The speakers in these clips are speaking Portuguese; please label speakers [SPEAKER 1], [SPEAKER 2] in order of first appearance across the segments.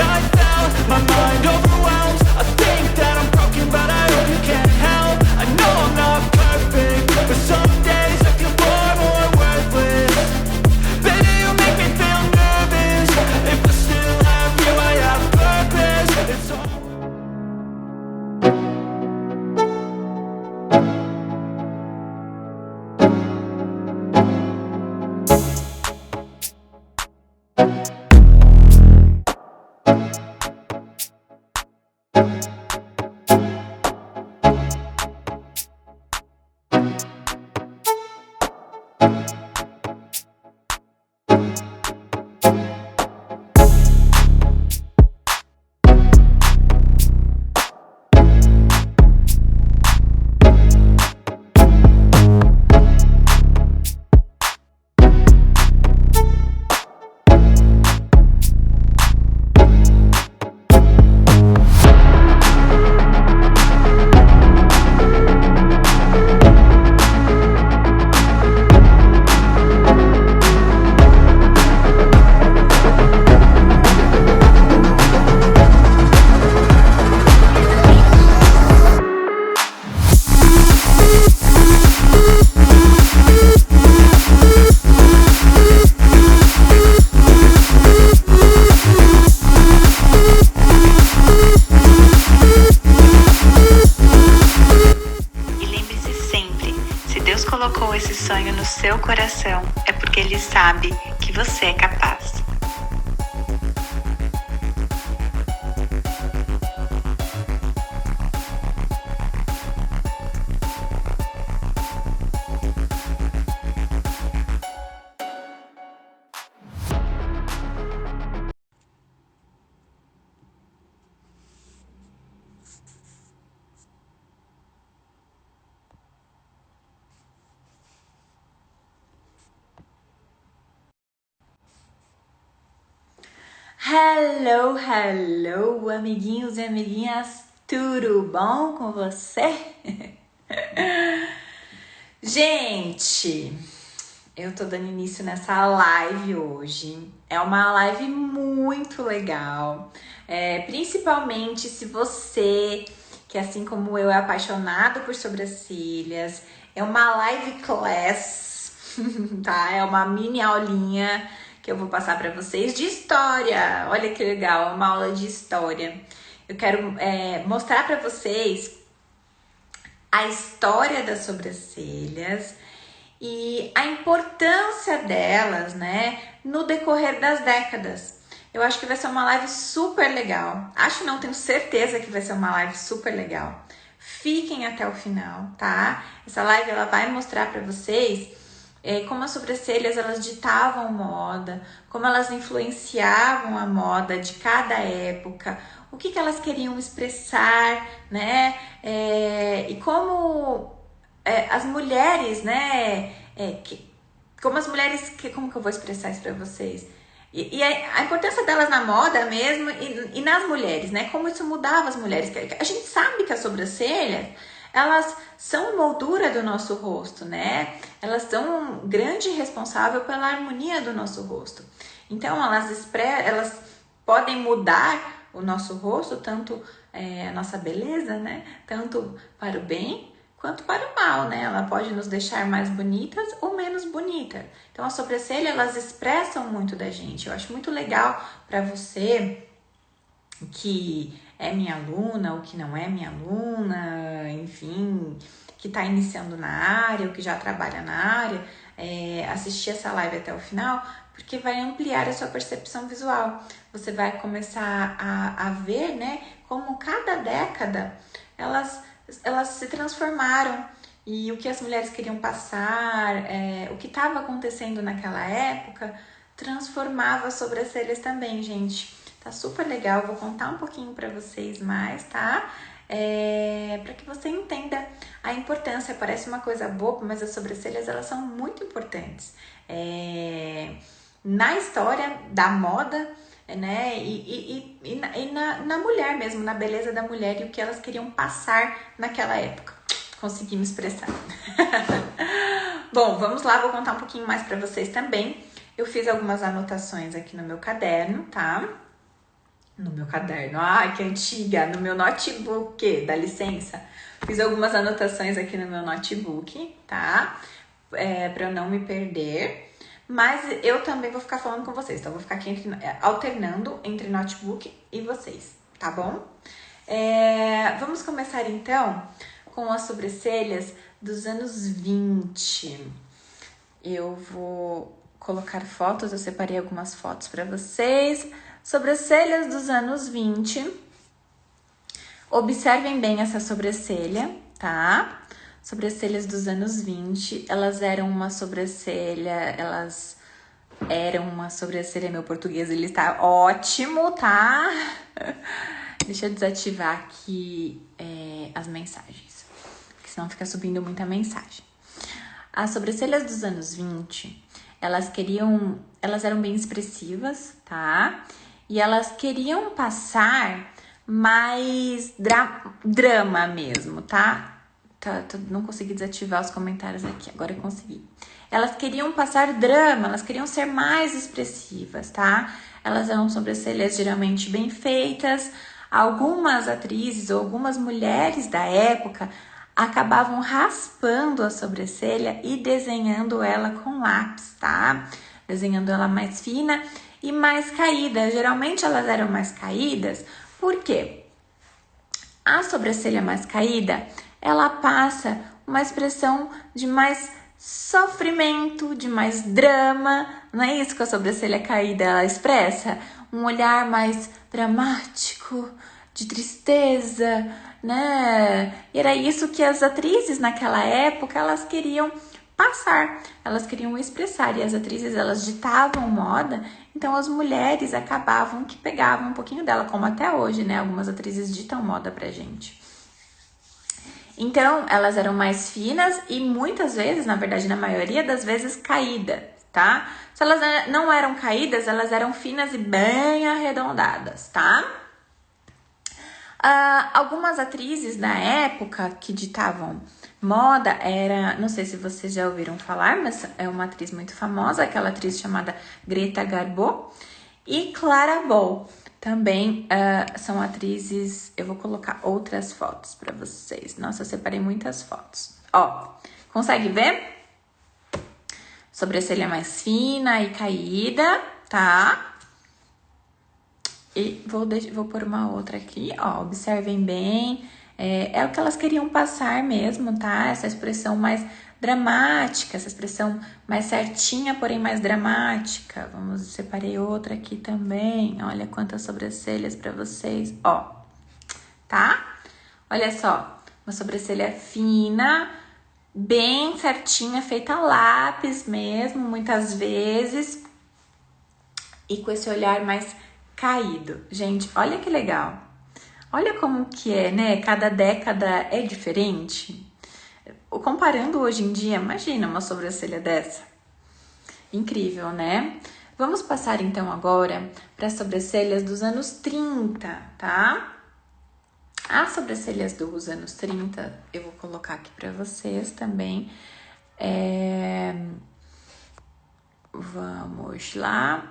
[SPEAKER 1] I felt my mind overwhelmed. I think that I'm broken, but I hope you can't help. I know I'm not perfect, but some days I feel far more worthless. Baby, you make me feel nervous. If I still have you, I have purpose. It's all
[SPEAKER 2] colocou esse sonho no seu coração, é porque Ele sabe que você é capaz. Hello, hello, amiguinhos e amiguinhas, tudo bom com você? Gente, eu tô dando início nessa live hoje. É uma live muito legal, principalmente se você, que assim como eu, é apaixonado por sobrancelhas. É uma live class, tá? É uma mini aulinha que eu vou passar para vocês de história. Olha que legal, uma aula de história. Eu quero mostrar para vocês a história das sobrancelhas e a importância delas, né, no decorrer das décadas. Eu acho que vai ser uma live super legal. Acho não, tenho certeza que vai ser uma live super legal. Fiquem até o final, tá? Essa live ela vai mostrar para vocês como as sobrancelhas elas ditavam moda, como elas influenciavam a moda de cada época, o que elas queriam expressar, né? E como as mulheres, né? Como que eu vou expressar isso para vocês? E a importância delas na moda mesmo e nas mulheres, né? Como isso mudava as mulheres. A gente sabe que as sobrancelhas, elas são moldura do nosso rosto, né? Elas são um grande responsável pela harmonia do nosso rosto. Então, elas podem mudar o nosso rosto, tanto a nossa beleza, né? Tanto para o bem quanto para o mal, né? Ela pode nos deixar mais bonitas ou menos bonitas. Então, a sobrancelha, elas expressam muito da gente. Eu acho muito legal para você que é minha aluna ou que não é minha aluna, enfim, que está iniciando na área ou que já trabalha na área, assistir essa live até o final, porque vai ampliar a sua percepção visual. Você vai começar a ver, né, como cada década elas se transformaram e o que as mulheres queriam passar, o que estava acontecendo naquela época, transformava as sobrancelhas também, gente. Tá super legal, vou contar um pouquinho para vocês mais, tá? Para que você entenda a importância. Parece uma coisa boba, mas as sobrancelhas, elas são muito importantes na história da moda, né? E na mulher mesmo, na beleza da mulher e o que elas queriam passar naquela época. Consegui me expressar. Bom, vamos lá, vou contar um pouquinho mais para vocês também. Eu fiz algumas anotações aqui no meu caderno, tá? no meu caderno. Ai, que antiga! No meu notebook, dá licença. Fiz algumas anotações aqui no meu notebook, tá? Pra eu não me perder. Mas eu também vou ficar falando com vocês. Então, eu vou ficar aqui alternando entre notebook e vocês, tá bom? Vamos começar, então, com as sobrancelhas dos anos 20. Eu vou colocar fotos, eu separei algumas fotos para vocês. Sobrancelhas dos anos 20. Observem bem essa sobrancelha, tá? Sobrancelhas dos anos 20, elas eram uma sobrancelha, meu português ele está ótimo, tá? Deixa eu desativar aqui as mensagens, porque senão fica subindo muita mensagem. As sobrancelhas dos anos 20, elas eram bem expressivas, tá? E elas queriam passar mais drama mesmo, tá? Não consegui desativar os comentários aqui, agora eu consegui. Elas queriam passar drama, elas queriam ser mais expressivas, tá? Elas eram sobrancelhas geralmente bem feitas. Algumas atrizes ou algumas mulheres da época acabavam raspando a sobrancelha e desenhando ela com lápis, tá? Desenhando ela mais fina e mais caída. Geralmente elas eram mais caídas, por quê? A sobrancelha mais caída, ela passa uma expressão de mais sofrimento, de mais drama. Não é isso que a sobrancelha caída ela expressa? Um olhar mais dramático, de tristeza, né? E era isso que as atrizes naquela época, elas queriam passar, elas queriam expressar. E as atrizes, elas ditavam moda, então as mulheres acabavam que pegavam um pouquinho dela, como até hoje, né? Algumas atrizes ditam moda pra gente. Então, elas eram mais finas e muitas vezes, na verdade, na maioria das vezes, caídas, tá? Se elas não eram caídas, elas eram finas e bem arredondadas, tá? Algumas atrizes da época que ditavam moda não sei se vocês já ouviram falar, mas é uma atriz muito famosa, aquela atriz chamada Greta Garbo e Clara Bow. Também são atrizes. Eu vou colocar outras fotos para vocês. Nossa, eu separei muitas fotos. Ó, consegue ver? Sobrancelha mais fina e caída, tá? E vou pôr uma outra aqui, ó. Observem bem. É o que elas queriam passar mesmo, tá? Essa expressão mais dramática, essa expressão mais certinha, porém mais dramática. Separei outra aqui também. Olha quantas sobrancelhas para vocês, ó. Tá? Olha só, uma sobrancelha fina, bem certinha, feita a lápis mesmo, muitas vezes. E com esse olhar mais caído. Gente, olha que legal. Olha como que é, né? Cada década é diferente. Comparando hoje em dia, imagina uma sobrancelha dessa. Incrível, né? Vamos passar então agora para as sobrancelhas dos anos 30, tá? As sobrancelhas dos anos 30, eu vou colocar aqui para vocês também. Vamos lá.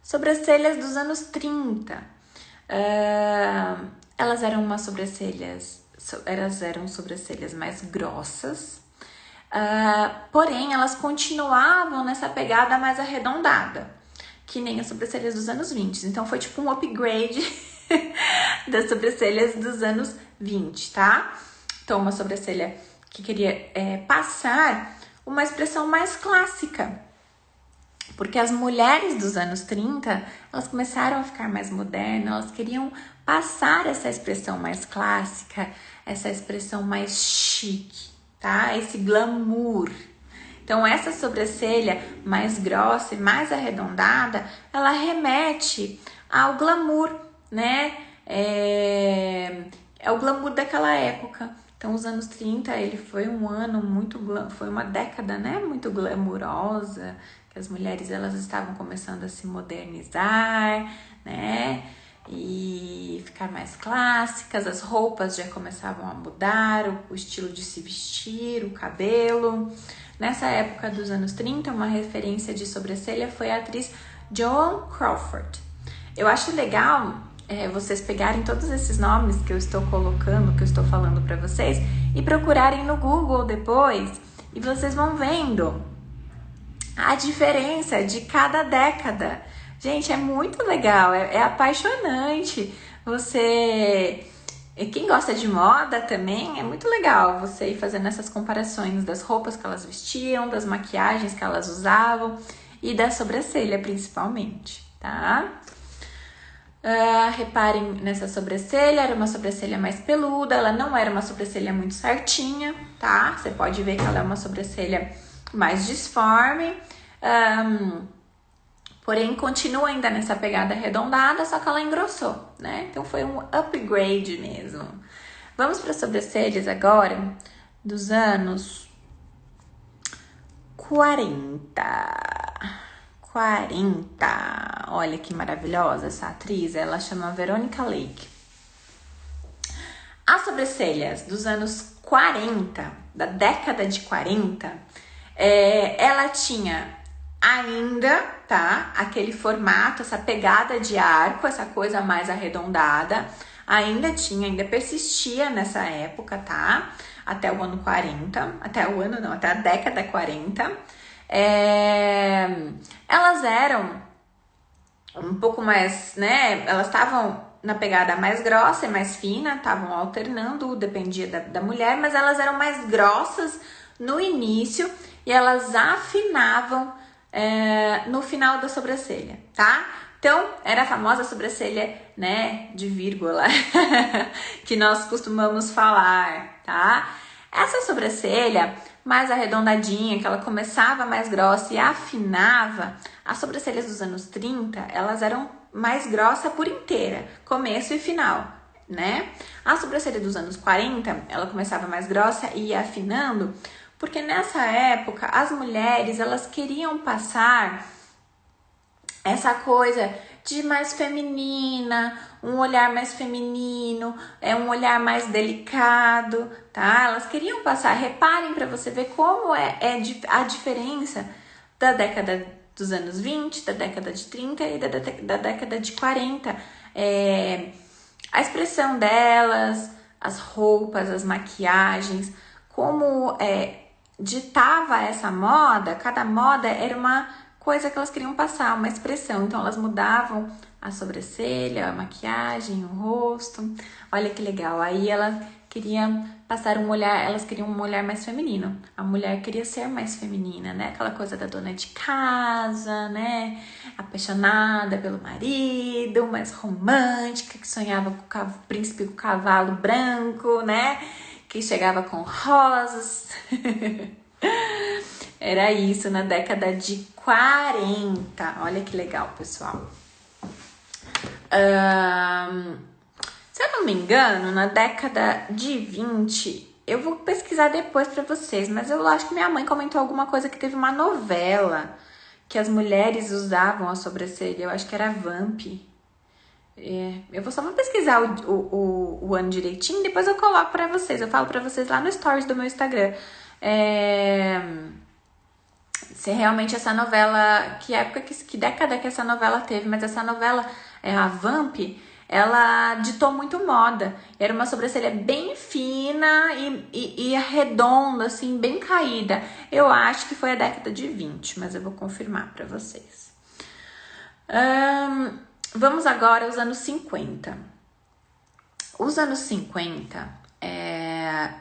[SPEAKER 2] Sobrancelhas dos anos 30. Elas eram sobrancelhas mais grossas, porém elas continuavam nessa pegada mais arredondada, que nem as sobrancelhas dos anos 20. Então foi tipo um upgrade das sobrancelhas dos anos 20, tá? Então uma sobrancelha que queria passar uma expressão mais clássica. Porque as mulheres dos anos 30, elas começaram a ficar mais modernas, elas queriam passar essa expressão mais clássica, essa expressão mais chique, tá? Esse glamour. Então, essa sobrancelha mais grossa e mais arredondada, ela remete ao glamour, né? É o glamour daquela época. Então, os anos 30, ele foi foi uma década, né? Muito glamourosa. As mulheres, elas estavam começando a se modernizar, né? E ficar mais clássicas, as roupas já começavam a mudar, o estilo de se vestir, o cabelo. Nessa época dos anos 30, uma referência de sobrancelha foi a atriz Joan Crawford. Eu acho legal vocês pegarem todos esses nomes que eu estou colocando, que eu estou falando para vocês, e procurarem no Google depois, e vocês vão vendo a diferença de cada década. Gente, é muito legal, é apaixonante. Quem gosta de moda também, é muito legal você ir fazendo essas comparações das roupas que elas vestiam, das maquiagens que elas usavam e da sobrancelha principalmente, tá? Reparem nessa sobrancelha, era uma sobrancelha mais peluda, ela não era uma sobrancelha muito certinha, tá? Você pode ver que ela é uma sobrancelha mais disforme, porém continua ainda nessa pegada arredondada, só que ela engrossou, né? Então foi um upgrade mesmo. Vamos para as sobrancelhas agora dos anos 40. Olha que maravilhosa essa atriz, ela chama Veronica Lake. As sobrancelhas dos anos 40, da década de 40, ela tinha ainda, tá? Aquele formato, essa pegada de arco, essa coisa mais arredondada, ainda persistia nessa época, tá? Até o ano 40, até a década 40. Elas eram um pouco mais, né? Elas estavam na pegada mais grossa e mais fina, estavam alternando, dependia da mulher, mas elas eram mais grossas no início e elas afinavam no final da sobrancelha, tá? Então, era a famosa sobrancelha, né, de vírgula, que nós costumamos falar, tá? Essa sobrancelha mais arredondadinha, que ela começava mais grossa e afinava, as sobrancelhas dos anos 30, elas eram mais grossa por inteira, começo e final, né? A sobrancelha dos anos 40, ela começava mais grossa e ia afinando, porque nessa época as mulheres, elas queriam passar essa coisa de mais feminina, um olhar mais feminino, um olhar mais delicado, tá? Elas queriam passar, reparem para você ver como é a diferença da década dos anos 20, da década de 30 e da década de 40. A expressão delas, as roupas, as maquiagens, como ditava essa moda, cada moda era uma coisa que elas queriam passar, uma expressão. Então, elas mudavam a sobrancelha, a maquiagem, o rosto. Olha que legal. Aí, elas queriam passar elas queriam um olhar mais feminino. A mulher queria ser mais feminina, né? Aquela coisa da dona de casa, né? Apaixonada pelo marido, mais romântica, que sonhava com o príncipe com o cavalo branco, né? Que chegava com rosas. Era isso na década de 40. Olha que legal, pessoal. Se eu não me engano, na década de 20, eu vou pesquisar depois pra vocês, mas eu acho que minha mãe comentou alguma coisa que teve uma novela que as mulheres usavam a sobrancelha. Eu acho que era Vamp. Eu só vou pesquisar o ano direitinho, depois eu coloco pra vocês. Eu falo pra vocês lá no stories do meu Instagram. Se realmente essa novela, que década que essa novela teve, mas essa novela, a Vamp, ela ditou muito moda. Era uma sobrancelha bem fina e arredonda, assim, bem caída. Eu acho que foi a década de 20, mas eu vou confirmar pra vocês. Vamos agora aos anos 50. Os anos 50,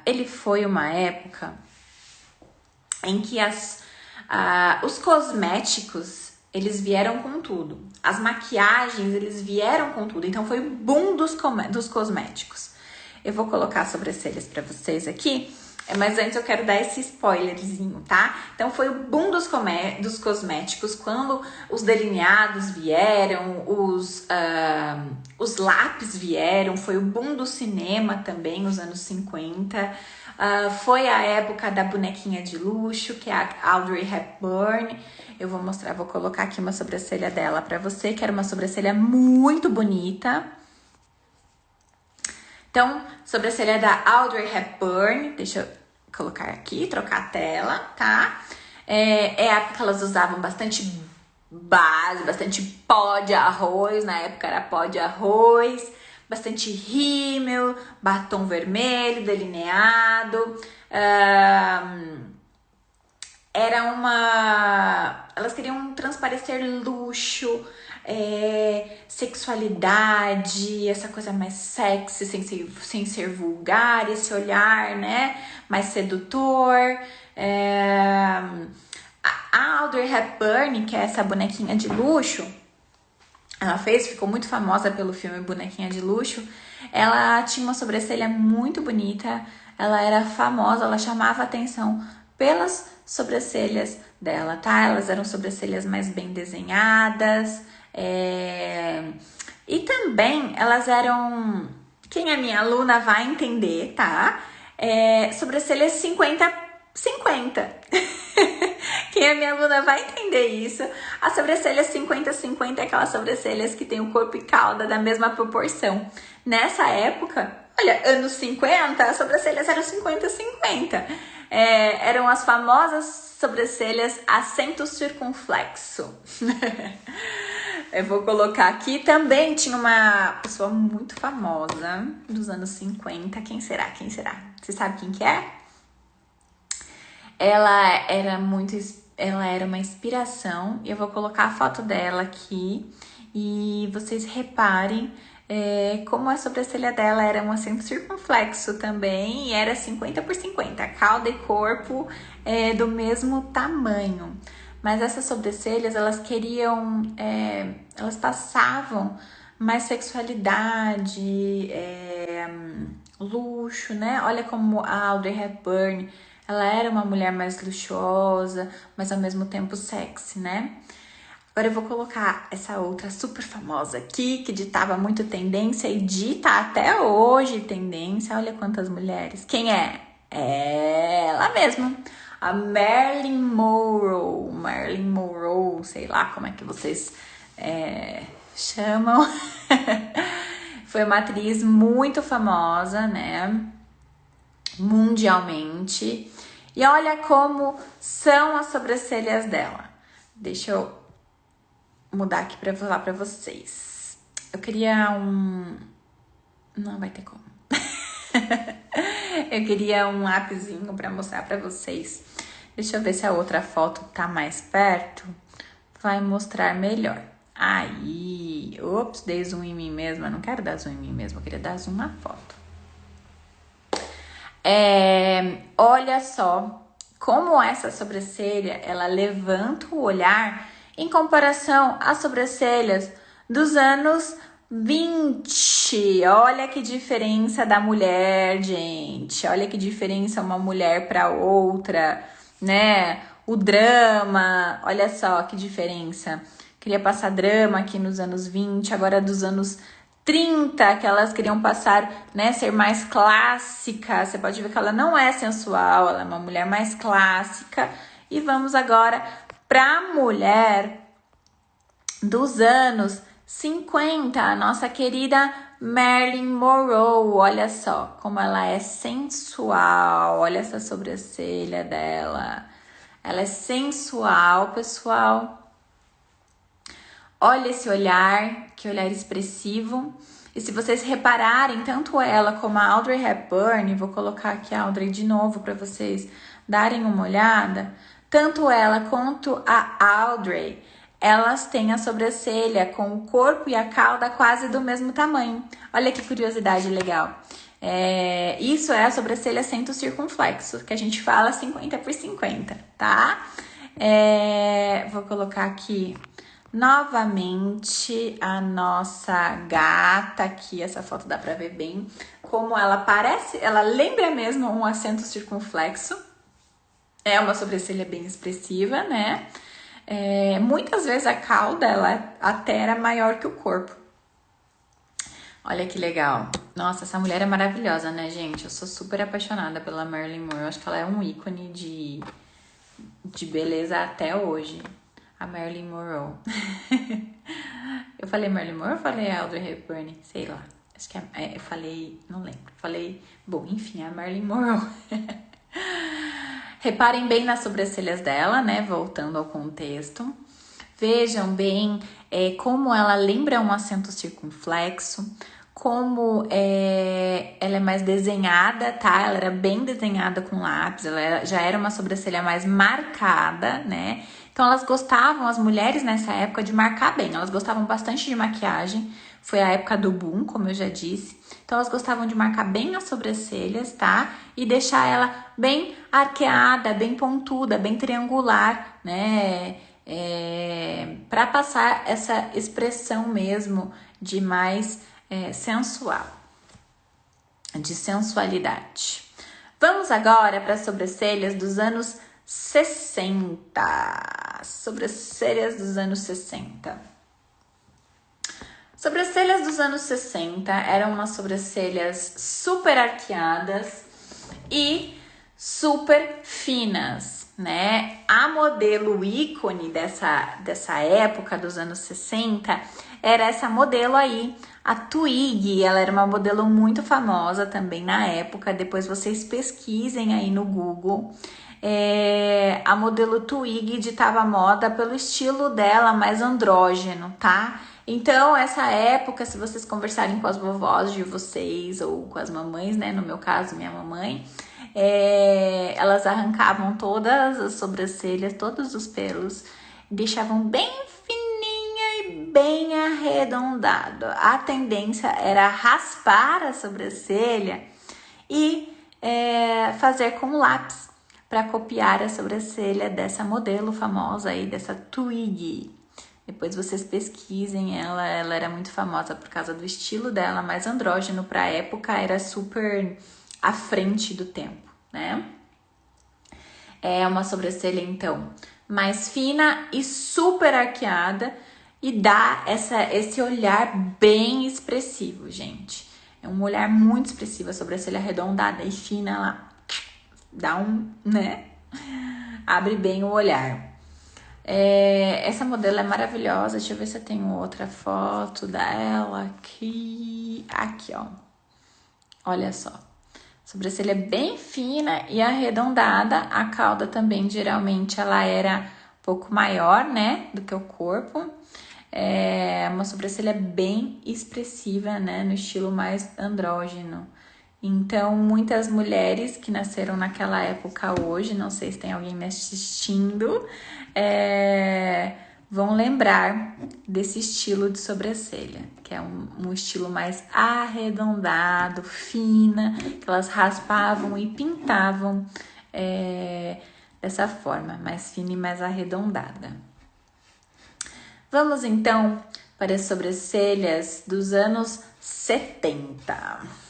[SPEAKER 2] ele foi uma época em que os cosméticos, eles vieram com tudo. As maquiagens, eles vieram com tudo. Então, foi o boom dos cosméticos. Eu vou colocar as sobrancelhas pra vocês aqui, mas antes eu quero dar esse spoilerzinho, tá? Então, foi o boom dos cosméticos, quando os delineados vieram, os lápis vieram, foi o boom do cinema também, nos anos 50. Foi a época da bonequinha de luxo, que é a Audrey Hepburn. Eu vou colocar aqui uma sobrancelha dela pra você, que era uma sobrancelha muito bonita. Então, sobrancelha da Audrey Hepburn. Deixa eu colocar aqui, trocar a tela, tá? É a época que elas usavam bastante base, bastante pó de arroz, na época era pó de arroz, bastante rímel, batom vermelho delineado. Elas queriam transparecer luxo, sexualidade, essa coisa mais sexy, sem ser vulgar, esse olhar, né, mais sedutor. A Audrey Hepburn, que é essa bonequinha de luxo, ficou muito famosa pelo filme Bonequinha de Luxo. Ela tinha uma sobrancelha muito bonita, ela era famosa, ela chamava atenção pelas sobrancelhas dela, tá? Elas eram sobrancelhas mais bem desenhadas, e também elas eram, quem é minha aluna vai entender, tá? Sobrancelhas 50-50. Quem é minha aluna vai entender isso. A sobrancelha 50-50 é aquelas sobrancelhas que tem o corpo e cauda da mesma proporção. Nessa época, olha, anos 50, as sobrancelhas eram 50-50. Eram as famosas sobrancelhas acento circunflexo. Eu vou colocar aqui. Também tinha uma pessoa muito famosa dos anos 50. Quem será? Você sabe quem que é? Ela era uma inspiração. Eu vou colocar a foto dela aqui e vocês reparem como a sobrancelha dela era um acento circunflexo também, e era 50-50, cauda e corpo do mesmo tamanho. Mas essas sobrancelhas, elas queriam, elas passavam mais sexualidade, luxo, né? Olha como a Audrey Hepburn, ela era uma mulher mais luxuosa, mas ao mesmo tempo sexy, né? Agora eu vou colocar essa outra super famosa aqui, que ditava muito tendência e dita até hoje tendência. Olha quantas mulheres. Quem é? Ela mesma. A Marilyn Monroe. Marilyn Monroe, sei lá como é que vocês chamam. Foi uma atriz muito famosa, né? Mundialmente. E olha como são as sobrancelhas dela. Deixa eu mudar aqui pra falar pra vocês. Eu queria não vai ter como. Eu queria um lápisinho pra mostrar pra vocês. Deixa eu ver se a outra foto tá mais perto. Vai mostrar melhor. Aí. Ops, dei zoom em mim mesma. Eu não quero dar zoom em mim mesma. Eu queria dar zoom na foto. Olha só como essa sobrancelha, ela levanta o olhar em comparação às sobrancelhas dos anos 20. Olha que diferença da mulher, gente. Olha que diferença uma mulher para outra, né? O drama, olha só que diferença. Queria passar drama aqui nos anos 20, agora dos anos 30, que elas queriam passar, né, ser mais clássica. Você pode ver que ela não é sensual, ela é uma mulher mais clássica. E vamos agora para a mulher dos anos 50, a nossa querida Marilyn Monroe. Olha só como ela é sensual, olha essa sobrancelha dela. Ela é sensual, pessoal. Olha esse olhar, que olhar expressivo. E se vocês repararem, tanto ela como a Audrey Hepburn, vou colocar aqui a Audrey de novo para vocês darem uma olhada. Tanto ela quanto a Audrey, elas têm a sobrancelha com o corpo e a cauda quase do mesmo tamanho. Olha que curiosidade legal. Isso é a sobrancelha acento circunflexo, que a gente fala 50-50, tá? Vou colocar aqui novamente a nossa gata aqui. Essa foto dá pra ver bem como ela parece, ela lembra mesmo um acento circunflexo. É uma sobrancelha bem expressiva, né? Muitas vezes a cauda, ela até era maior que o corpo. Olha que legal. Nossa, essa mulher é maravilhosa, né, gente? Eu sou super apaixonada pela Marilyn Monroe. Eu acho que ela é um ícone de beleza até hoje. A Marilyn Monroe. Eu falei Marilyn Monroe ou falei Audrey Hepburn? Sei lá. Acho que eu falei... Não lembro. Bom, enfim, a Marilyn Monroe. Reparem bem nas sobrancelhas dela, né? Voltando ao contexto. Vejam bem como ela lembra um acento circunflexo, como ela é mais desenhada, tá? Ela era bem desenhada com lápis, já era uma sobrancelha mais marcada, né? Então elas gostavam, as mulheres nessa época, de marcar bem. Elas gostavam bastante de maquiagem, foi a época do boom, como eu já disse. Então elas gostavam de marcar bem as sobrancelhas, tá? E deixar ela bem arqueada, bem pontuda, bem triangular, né? Para passar essa expressão mesmo de mais sensual, de sensualidade. Vamos agora para as sobrancelhas dos anos 60. Sobrancelhas dos anos 60. Sobrancelhas dos anos 60 eram umas sobrancelhas super arqueadas e super finas, né? A modelo ícone dessa época dos anos 60 era essa modelo aí, a Twiggy. Ela era uma modelo muito famosa também na época. Depois vocês pesquisem aí no Google. A modelo Twiggy ditava moda pelo estilo dela mais andrógeno, tá? Então, essa época, se vocês conversarem com as vovós de vocês ou com as mamães, né? No meu caso, minha mamãe, elas arrancavam todas as sobrancelhas, todos os pelos, deixavam bem fininha e bem arredondado. A tendência era raspar a sobrancelha e fazer com lápis para copiar a sobrancelha dessa modelo famosa aí, dessa Twiggy. Depois vocês pesquisem ela era muito famosa por causa do estilo dela, mais andrógeno para a época, era super à frente do tempo, né? É uma sobrancelha, então, mais fina e super arqueada e dá esse olhar bem expressivo, gente. É um olhar muito expressivo, a sobrancelha arredondada e fina, ela dá né? Abre bem o olhar. Essa modelo é maravilhosa. Deixa eu ver se eu tenho outra foto dela aqui. Aqui, ó. Olha só. Sobrancelha bem fina e arredondada. A cauda também, geralmente, ela era um pouco maior, né? Do que o corpo. Uma sobrancelha bem expressiva, né? No estilo mais andrógeno. Então, muitas mulheres que nasceram naquela época hoje, não sei se tem alguém me assistindo, vão lembrar desse estilo de sobrancelha, que é um estilo mais arredondado, fina, que elas raspavam e pintavam dessa forma, mais fina e mais arredondada. Vamos então para as sobrancelhas dos anos 70.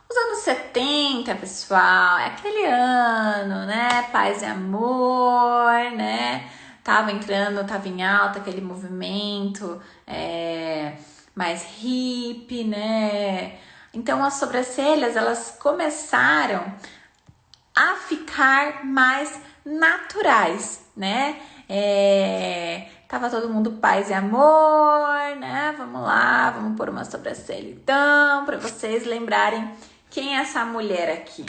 [SPEAKER 2] Os anos 70, pessoal, é aquele ano, né? Paz e amor, né? Tava em alta aquele movimento mais hippie, né? Então, as sobrancelhas, elas começaram a ficar mais naturais, né? Tava todo mundo paz e amor, né? Vamos lá, vamos pôr uma sobrancelha então, para vocês lembrarem quem é essa mulher aqui.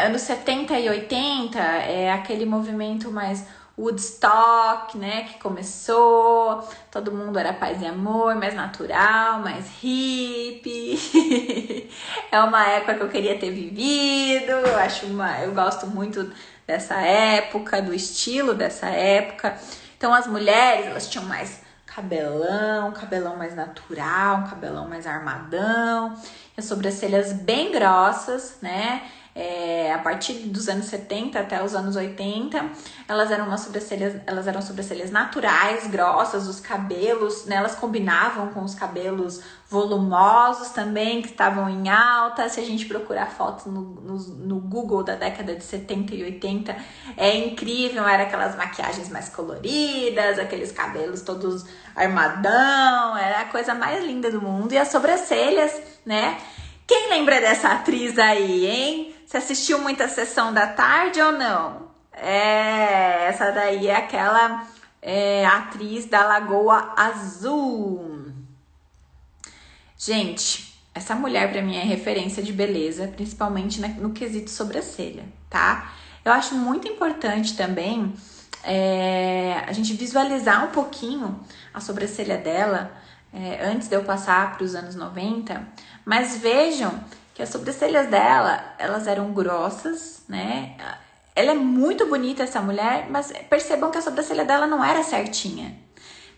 [SPEAKER 2] Anos 70 e 80 é aquele movimento mais Woodstock, né? Que começou, todo mundo era paz e amor, mais natural, mais hippie. É uma época que eu queria ter vivido, eu gosto muito dessa época, do estilo dessa época. Então as mulheres, elas tinham mais cabelão mais natural, um cabelão mais armadão, as sobrancelhas bem grossas, né? A partir dos anos 70 até os anos 80, elas eram sobrancelhas naturais, grossas, os cabelos, né, elas combinavam com os cabelos volumosos também, que estavam em alta. Se a gente procurar fotos no Google da década de 70 e 80, é incrível, era aquelas maquiagens mais coloridas, aqueles cabelos todos armadão, era a coisa mais linda do mundo. E as sobrancelhas, né? Quem lembra dessa atriz aí, hein? Você assistiu muita Sessão da Tarde ou não? Essa daí é aquela atriz da Lagoa Azul. Gente, essa mulher pra mim é referência de beleza, principalmente no quesito sobrancelha, tá? Eu acho muito importante também a gente visualizar um pouquinho a sobrancelha dela antes de eu passar para os anos 90, mas vejam que as sobrancelhas dela, elas eram grossas, né? Ela é muito bonita, essa mulher, mas percebam que a sobrancelha dela não era certinha.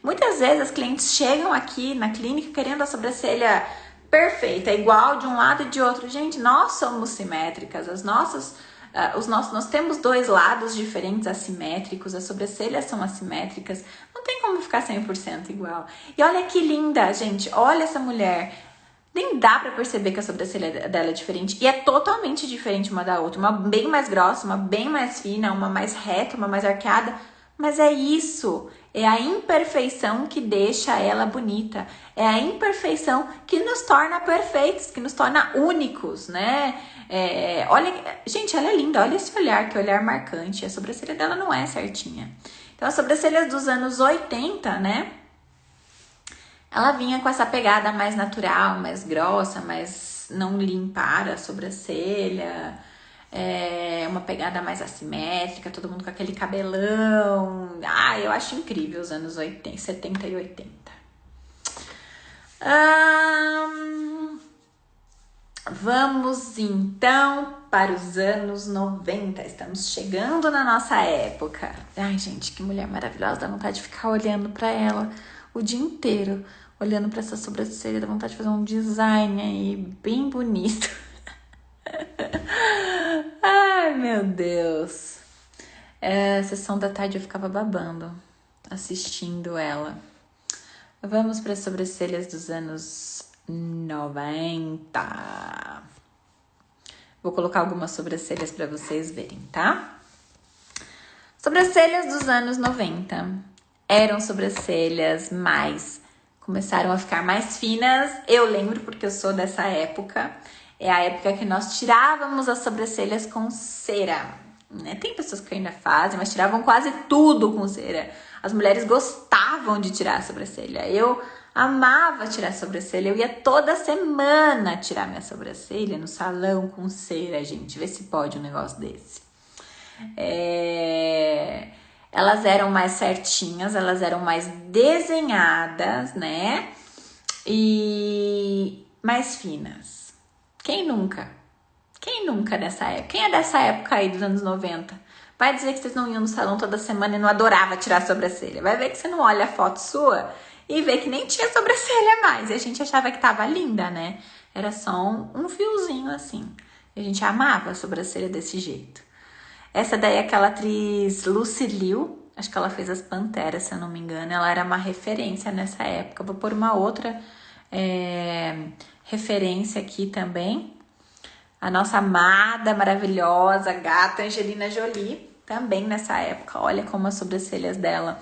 [SPEAKER 2] Muitas vezes as clientes chegam aqui na clínica querendo a sobrancelha perfeita, igual de um lado e de outro. Gente, nós somos simétricas, nós temos dois lados diferentes, assimétricos, as sobrancelhas são assimétricas, não tem como ficar 100% igual. E olha que linda, gente, olha essa mulher. Nem dá pra perceber que a sobrancelha dela é diferente. E é totalmente diferente uma da outra. Uma bem mais grossa, uma bem mais fina, uma mais reta, uma mais arqueada. Mas é isso. É a imperfeição que deixa ela bonita. É a imperfeição que nos torna perfeitos, que nos torna únicos, né? Olha, gente, ela é linda. Olha esse olhar, que olhar marcante. A sobrancelha dela não é certinha. Então, as sobrancelhas dos anos 80, né? Ela vinha com essa pegada mais natural, mais grossa, mais não limpar a sobrancelha, uma pegada mais assimétrica, todo mundo com aquele cabelão. Eu acho incrível os anos 80, 70 e 80. Vamos então para os anos 90. Estamos chegando na nossa época. Ai, gente, que mulher maravilhosa, dá vontade de ficar olhando para ela o dia inteiro. Olhando para essa sobrancelha, dá vontade de fazer um design aí bem bonito. Ai, meu Deus. Sessão da tarde eu ficava babando, assistindo ela. Vamos para as sobrancelhas dos anos 90. Vou colocar algumas sobrancelhas para vocês verem, tá? Sobrancelhas dos anos 90 eram sobrancelhas começaram a ficar mais finas. Eu lembro porque eu sou dessa época. É a época que nós tirávamos as sobrancelhas com cera, né? Tem pessoas que ainda fazem, mas tiravam quase tudo com cera. As mulheres gostavam de tirar a sobrancelha. Eu amava tirar a sobrancelha. Eu ia toda semana tirar minha sobrancelha no salão com cera, gente. Vê se pode um negócio desse. Elas eram mais certinhas, elas eram mais desenhadas, né? E mais finas. Quem nunca? Quem nunca dessa época? Quem é dessa época aí dos anos 90? Vai dizer que vocês não iam no salão toda semana e não adorava tirar a sobrancelha. Vai ver que você não olha a foto sua e vê que nem tinha sobrancelha mais. E a gente achava que tava linda, né? Era só um fiozinho assim. E a gente amava a sobrancelha desse jeito. Essa daí é aquela atriz Lucy Liu, acho que ela fez As Panteras, se eu não me engano. Ela era uma referência nessa época. Vou pôr uma outra referência aqui também. A nossa amada, maravilhosa, gata Angelina Jolie, também nessa época. Olha como as sobrancelhas dela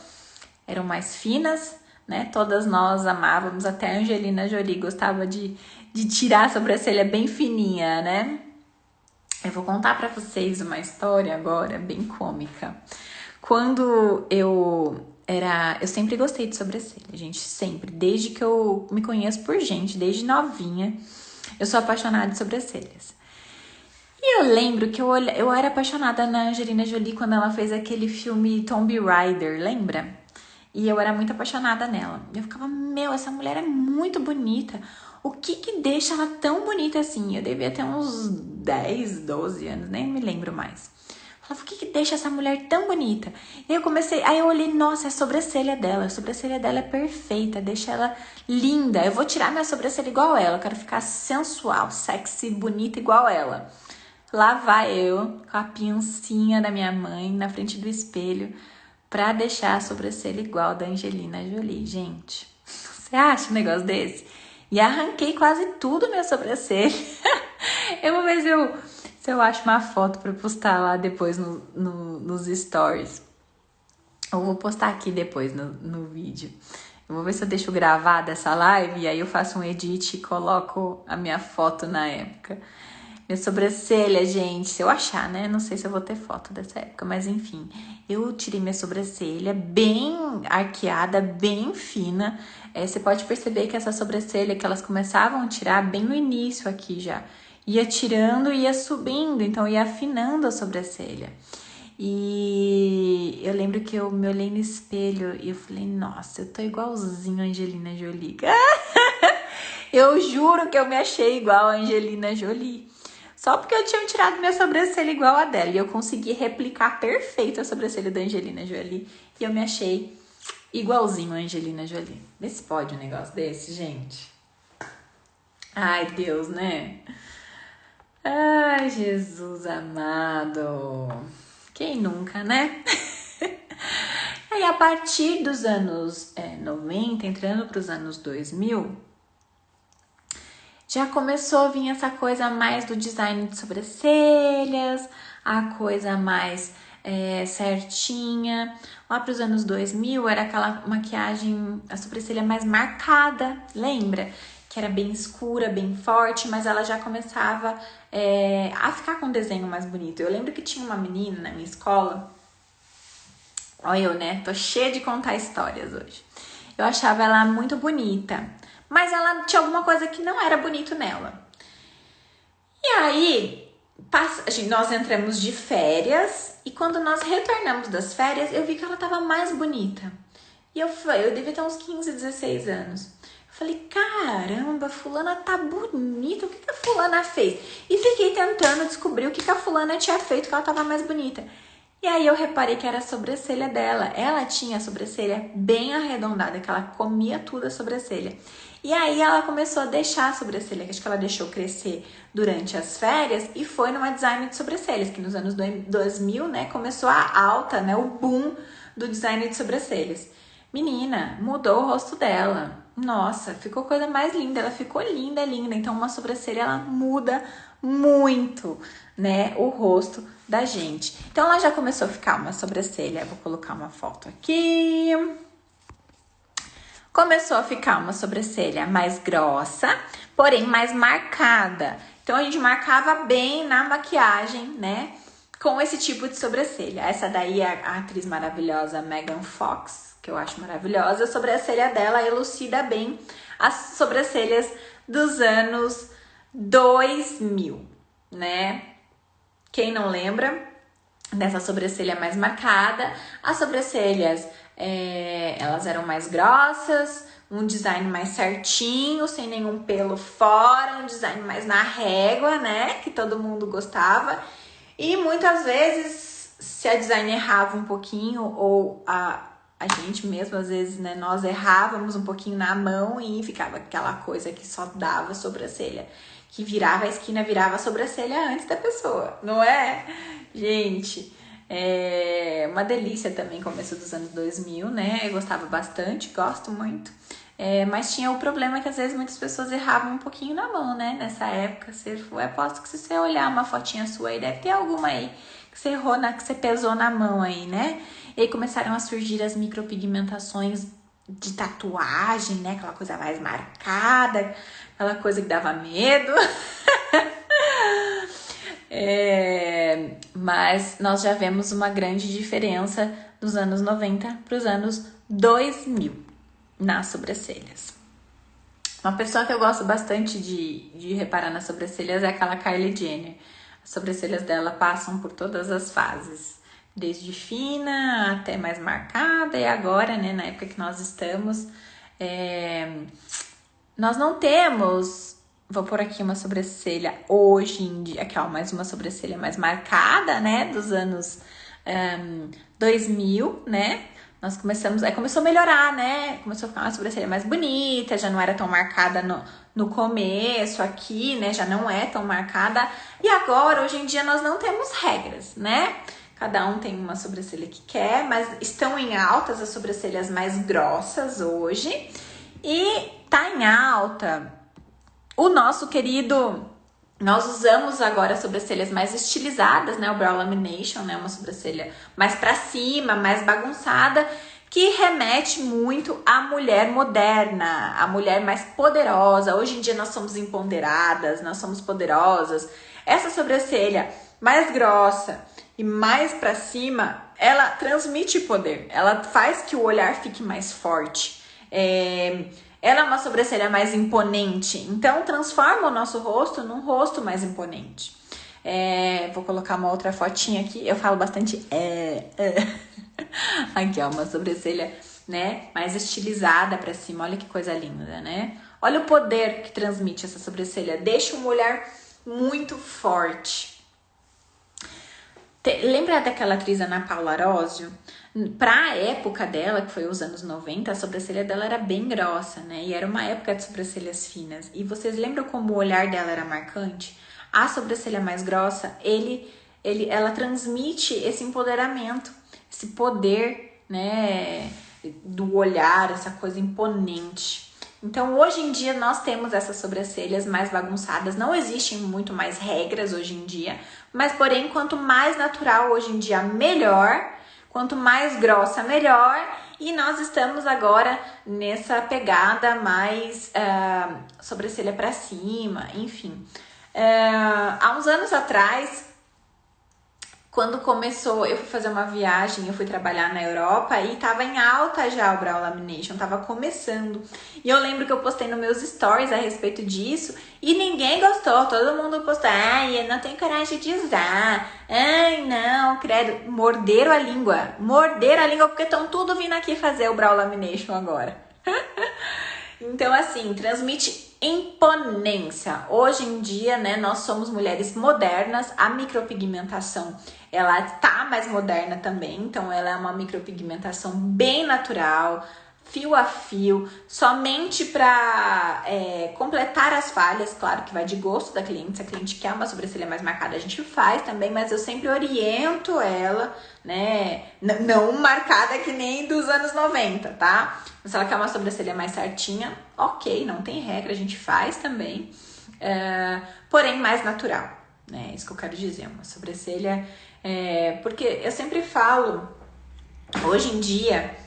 [SPEAKER 2] eram mais finas, né? Todas nós amávamos, até a Angelina Jolie gostava de tirar a sobrancelha bem fininha, né? Eu vou contar pra vocês uma história agora bem cômica. Quando eu sempre gostei de sobrancelha, gente, sempre. Desde que eu me conheço por gente, desde novinha, eu sou apaixonada de sobrancelhas. E eu lembro que eu era apaixonada na Angelina Jolie quando ela fez aquele filme Tomb Raider, lembra? E eu era muito apaixonada nela. Eu ficava, essa mulher é muito bonita. O que deixa ela tão bonita assim? Eu devia ter uns 10, 12 anos, nem me lembro mais. Eu falava, o que deixa essa mulher tão bonita? E aí eu olhei, nossa, a sobrancelha dela é perfeita, deixa ela linda. Eu vou tirar minha sobrancelha igual ela, eu quero ficar sensual, sexy, bonita igual ela. Lá vai eu, com a pincinha da minha mãe, na frente do espelho, pra deixar a sobrancelha igual da Angelina Jolie. Gente, você acha um negócio desse? E arranquei quase tudo minha sobrancelha. Eu vou ver se eu acho uma foto pra postar lá depois nos stories. Eu vou postar aqui depois no vídeo. Eu vou ver se eu deixo gravada essa live e aí eu faço um edit e coloco a minha foto na época. Minha sobrancelha, gente, se eu achar, né? Não sei se eu vou ter foto dessa época, mas enfim. Eu tirei minha sobrancelha bem arqueada, bem fina. Você pode perceber que essa sobrancelha que elas começavam a tirar bem no início aqui já. Ia tirando e ia subindo, então ia afinando a sobrancelha. E eu lembro que eu me olhei no espelho e eu falei, nossa, eu tô igualzinho a Angelina Jolie. Eu juro que eu me achei igual a Angelina Jolie. Só porque eu tinha tirado minha sobrancelha igual a dela. E eu consegui replicar perfeito a sobrancelha da Angelina Jolie. E eu me achei igualzinho a Angelina Jolie. Vê se pode um negócio desse, gente. Ai, Deus, né? Ai, Jesus amado. Quem nunca, né? Aí, a partir dos anos 90, entrando para os anos 2000, já começou a vir essa coisa mais do design de sobrancelhas, a coisa mais certinha. Lá para os anos 2000 era aquela maquiagem, a sobrancelha mais marcada, lembra? Que era bem escura, bem forte, mas ela já começava a ficar com um desenho mais bonito. Eu lembro que tinha uma menina na minha escola, olha eu, né? Tô cheia de contar histórias hoje. Eu achava ela muito bonita, mas ela tinha alguma coisa que não era bonito nela. E aí, nós entramos de férias e quando nós retornamos das férias, eu vi que ela tava mais bonita. E eu devia ter uns 15, 16 anos. Eu falei, caramba, fulana tá bonita, o que a fulana fez? E fiquei tentando descobrir o que a fulana tinha feito, que ela tava mais bonita. E aí eu reparei que era a sobrancelha dela. Ela tinha a sobrancelha bem arredondada, que ela comia tudo a sobrancelha. E aí ela começou a deixar a sobrancelha, que acho que ela deixou crescer durante as férias e foi numa design de sobrancelhas, que nos anos 2000, né, começou a alta, né, o boom do design de sobrancelhas. Menina, mudou o rosto dela. Nossa, ficou coisa mais linda, ela ficou linda, linda. Então uma sobrancelha, ela muda muito, né, o rosto da gente. Então ela já começou a ficar uma sobrancelha, vou colocar uma foto aqui. Começou a ficar uma sobrancelha mais grossa, porém mais marcada. Então a gente marcava bem na maquiagem, né, com esse tipo de sobrancelha. Essa daí é a atriz maravilhosa Megan Fox, que eu acho maravilhosa. A sobrancelha dela elucida bem as sobrancelhas dos anos 2000, né? Quem não lembra dessa sobrancelha mais marcada? As sobrancelhas, elas eram mais grossas, um design mais certinho, sem nenhum pelo fora, um design mais na régua, né? Que todo mundo gostava. E muitas vezes, se a design errava um pouquinho, ou a gente mesmo, às vezes, né, nós errávamos um pouquinho na mão e ficava aquela coisa que só dava sobrancelha, que virava a esquina, virava a sobrancelha antes da pessoa, não é? Gente, uma delícia também, começo dos anos 2000, né? Eu gostava bastante, gosto muito. Mas tinha o problema que às vezes muitas pessoas erravam um pouquinho na mão, né? Nessa época, eu aposto que se você olhar uma fotinha sua aí, deve ter alguma aí que você errou, que você pesou na mão aí, né? E aí começaram a surgir as micropigmentações de tatuagem, né? Aquela coisa mais marcada, aquela coisa que dava medo. Mas nós já vemos uma grande diferença dos anos 90 para os anos 2000 nas sobrancelhas. Uma pessoa que eu gosto bastante de reparar nas sobrancelhas é aquela Kylie Jenner. As sobrancelhas dela passam por todas as fases, desde fina até mais marcada, e agora, né, na época que nós estamos, nós não temos, vou pôr aqui uma sobrancelha hoje em dia, aqui ó, mais uma sobrancelha mais marcada, né, dos anos 2000, né, nós começou a melhorar, né, começou a ficar uma sobrancelha mais bonita, já não era tão marcada no começo aqui, né, já não é tão marcada, e agora, hoje em dia, nós não temos regras, né, cada um tem uma sobrancelha que quer, mas estão em altas as sobrancelhas mais grossas hoje, e tá em alta o nosso querido, nós usamos agora sobrancelhas mais estilizadas, né, o Brow Lamination, né, uma sobrancelha mais pra cima, mais bagunçada, que remete muito à mulher moderna, à mulher mais poderosa. Hoje em dia nós somos empoderadas, nós somos poderosas, Essa sobrancelha mais grossa e mais pra cima, ela transmite poder, ela faz que o olhar fique mais forte. Ela é uma sobrancelha mais imponente, então transforma o nosso rosto num rosto mais imponente. Vou colocar uma outra fotinha aqui, eu falo bastante Aqui, ó, uma sobrancelha, né, mais estilizada pra cima, olha que coisa linda, né? Olha o poder que transmite essa sobrancelha, deixa um olhar muito forte. Lembra daquela atriz Ana Paula Arósio? Pra época dela, que foi os anos 90, a sobrancelha dela era bem grossa, né? E era uma época de sobrancelhas finas. E vocês lembram como o olhar dela era marcante? A sobrancelha mais grossa, ela transmite esse empoderamento, esse poder, né? Do olhar, essa coisa imponente. Então, hoje em dia, nós temos essas sobrancelhas mais bagunçadas. Não existem muito mais regras hoje em dia. Mas, porém, quanto mais natural hoje em dia, melhor. Quanto mais grossa, melhor. E nós estamos agora nessa pegada mais sobrancelha pra cima, enfim. Há uns anos atrás, quando começou, eu fui fazer uma viagem, eu fui trabalhar na Europa e tava em alta já o Brow Lamination, tava começando. E eu lembro que eu postei nos meus stories a respeito disso e ninguém gostou, todo mundo postou, ai, eu não tenho coragem de usar, ai, não, credo, morderam a língua porque estão tudo vindo aqui fazer o Brow Lamination agora. Então, assim, transmite imponência. Hoje em dia, né, nós somos mulheres modernas, a micropigmentação, ela tá mais moderna também, então ela é uma micropigmentação bem natural, fio a fio, somente para completar as falhas, claro que vai de gosto da cliente, se a cliente quer uma sobrancelha mais marcada, a gente faz também, mas eu sempre oriento ela, né, não marcada que nem dos anos 90, tá? Se ela quer uma sobrancelha mais certinha, ok, não tem regra, a gente faz também, porém mais natural, né, isso que eu quero dizer, uma sobrancelha, porque eu sempre falo, hoje em dia,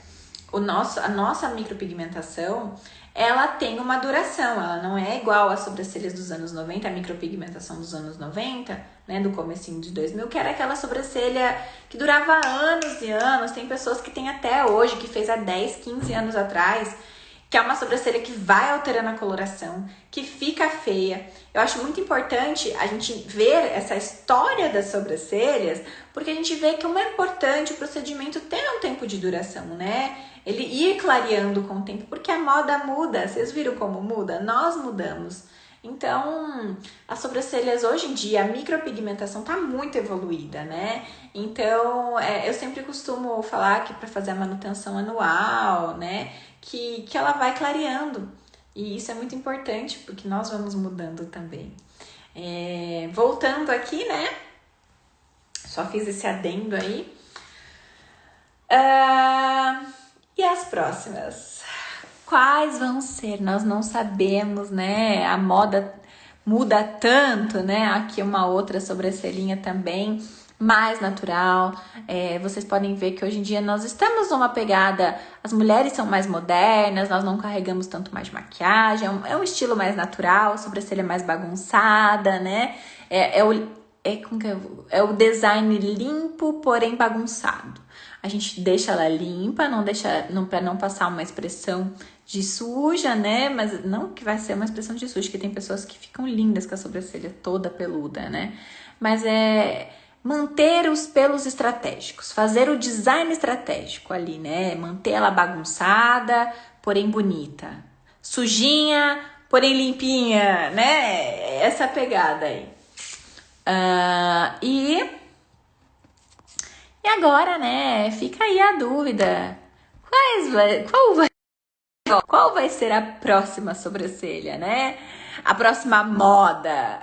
[SPEAKER 2] a nossa micropigmentação, ela tem uma duração, ela não é igual às sobrancelhas dos anos 90, a micropigmentação dos anos 90, né, do comecinho de 2000, que era aquela sobrancelha que durava anos e anos, tem pessoas que tem até hoje, que fez há 10, 15 anos atrás, que é uma sobrancelha que vai alterando a coloração, que fica feia. Eu acho muito importante a gente ver essa história das sobrancelhas, porque a gente vê que é importante o procedimento ter um tempo de duração, né? Ele ir clareando com o tempo, porque a moda muda. Vocês viram como muda? Nós mudamos. Então, as sobrancelhas hoje em dia, a micropigmentação tá muito evoluída, né? Então, eu sempre costumo falar que para fazer a manutenção anual, né? Que ela vai clareando. E isso é muito importante, porque nós vamos mudando também. Voltando aqui, né? Só fiz esse adendo aí. E as próximas? Quais vão ser? Nós não sabemos, né? A moda muda tanto, né? Aqui uma outra sobrancelhinha também, mais natural. Vocês podem ver que hoje em dia nós estamos numa pegada, as mulheres são mais modernas, nós não carregamos tanto mais maquiagem, é um estilo mais natural, sobrancelha mais bagunçada, né? É o design limpo, porém bagunçado. A gente deixa ela limpa, para não passar uma expressão de suja, né? Mas não que vai ser uma expressão de suja, que tem pessoas que ficam lindas com a sobrancelha toda peluda, né? Mas manter os pelos estratégicos, fazer o design estratégico ali, né? Manter ela bagunçada, porém bonita. Sujinha, porém limpinha, né? Essa pegada aí. E agora, né, fica aí a dúvida, qual vai ser a próxima sobrancelha, né? A próxima moda.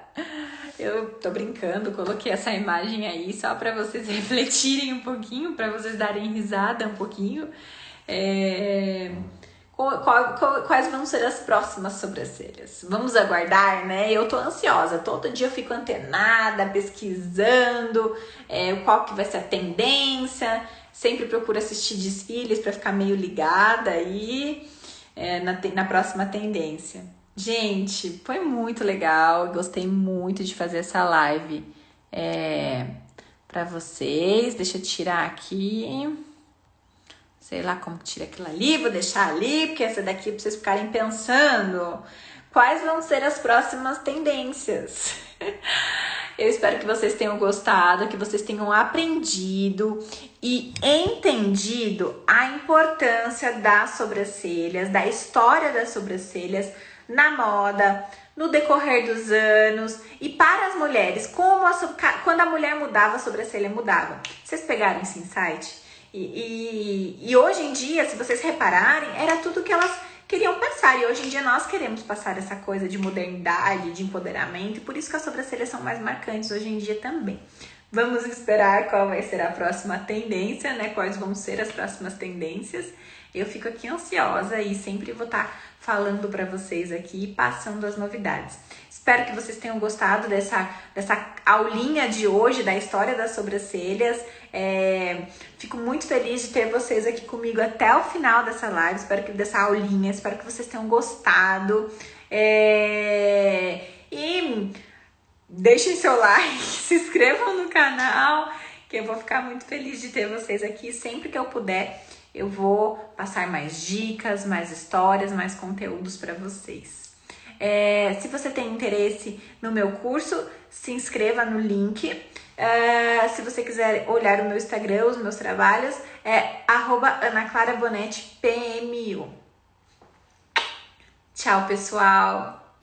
[SPEAKER 2] Eu tô brincando, coloquei essa imagem aí só para vocês refletirem um pouquinho, para vocês darem risada um pouquinho. Quais vão ser as próximas sobrancelhas? Vamos aguardar, né? Eu tô ansiosa, todo dia eu fico antenada, pesquisando qual que vai ser a tendência, sempre procuro assistir desfiles para ficar meio ligada aí na próxima tendência. Gente, foi muito legal. Gostei muito de fazer essa live pra vocês. Deixa eu tirar aqui. Sei lá como tira aquilo ali. Vou deixar ali, porque essa daqui é pra vocês ficarem pensando quais vão ser as próximas tendências. Eu espero que vocês tenham gostado, que vocês tenham aprendido e entendido a importância das sobrancelhas, da história das sobrancelhas na moda, no decorrer dos anos e para as mulheres, quando a mulher mudava, a sobrancelha mudava. Vocês pegaram esse insight? E hoje em dia, se vocês repararem, era tudo que elas queriam passar. E hoje em dia nós queremos passar essa coisa de modernidade, de empoderamento. E por isso que as sobrancelhas são mais marcantes hoje em dia também. Vamos esperar qual vai ser a próxima tendência, né? Quais vão ser as próximas tendências. Eu fico aqui ansiosa e sempre vou estar falando para vocês aqui, passando as novidades. Espero que vocês tenham gostado dessa aulinha de hoje da história das sobrancelhas. Fico muito feliz de ter vocês aqui comigo até o final dessa live, dessa aulinha. Espero que vocês tenham gostado. E deixem seu like, se inscrevam no canal, que eu vou ficar muito feliz de ter vocês aqui. Sempre que eu puder, eu vou passar mais dicas, mais histórias, mais conteúdos para vocês. Se você tem interesse no meu curso, se inscreva no link. Se você quiser olhar o meu Instagram, os meus trabalhos, é @AnaClaraBonetti PMU. Tchau, pessoal!